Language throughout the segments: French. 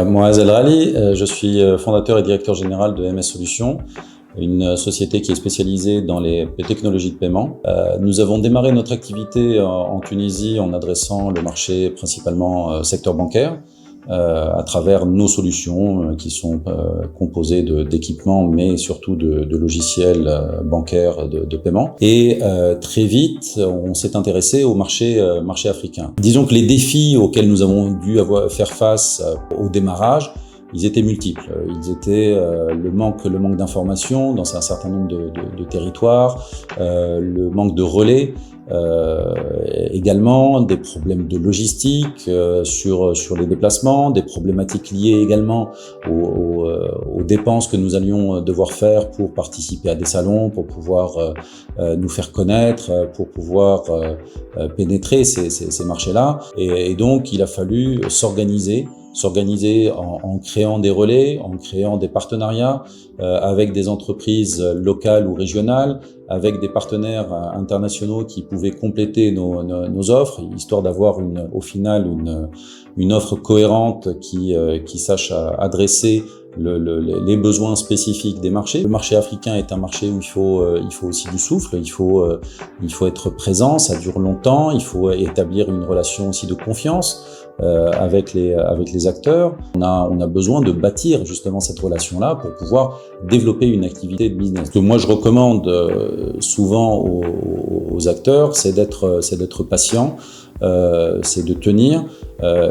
Moaz El Rally, je suis fondateur et directeur général de MS Solutions, une société qui est spécialisée dans les technologies de paiement. Nous avons démarré notre activité en Tunisie en adressant le marché principalement secteur bancaire, à travers nos solutions qui sont composées d'équipements mais surtout de logiciels bancaires de paiement. Et très vite, on s'est intéressé au marché africain. Disons que les défis auxquels nous avons dû faire face au démarrage, ils étaient multiples. Ils étaient le manque d'informations dans un certain nombre de territoires, le manque de relais, également des problèmes de logistique sur les déplacements, des problématiques liées également aux dépenses que nous allions devoir faire pour participer à des salons, pour pouvoir nous faire connaître, pour pouvoir pénétrer ces marchés-là. Et donc, il a fallu s'organiser en créant des relais, en créant des partenariats avec des entreprises locales ou régionales, avec des partenaires internationaux qui pouvaient compléter nos offres, histoire d'avoir au final une offre cohérente qui sache adresser les besoins spécifiques des marchés. Le marché africain est un marché où il faut aussi du souffle, il faut être présent, ça dure longtemps, il faut établir une relation aussi de confiance avec les acteurs. On a besoin de bâtir justement cette relation-là pour pouvoir développer une activité de business. Ce que moi je recommande souvent aux acteurs, c'est d'être patient, c'est de tenir,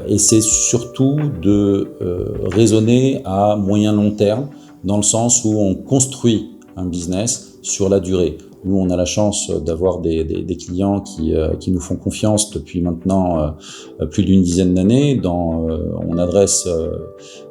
et c'est surtout de raisonner à moyen long terme, dans le sens où on construit un business sur la durée. Nous, on a la chance d'avoir des clients qui nous font confiance depuis maintenant plus d'une dizaine d'années. On adresse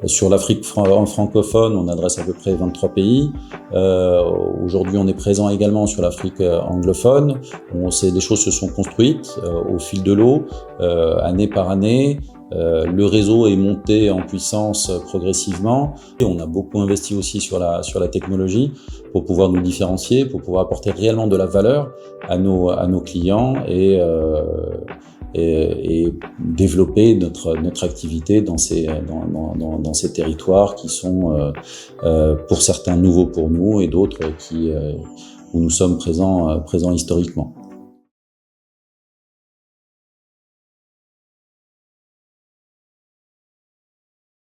sur l'Afrique francophone, on adresse à peu près 23 pays. Aujourd'hui, on est présent également sur l'Afrique anglophone. Les choses se sont construites au fil de l'eau, année par année. Le réseau est monté en puissance progressivement et on a beaucoup investi aussi sur la technologie pour pouvoir nous différencier, pour pouvoir apporter réellement de la valeur à nos clients et développer notre activité dans ces territoires qui sont pour certains nouveaux pour nous et d'autres où nous sommes présents historiquement.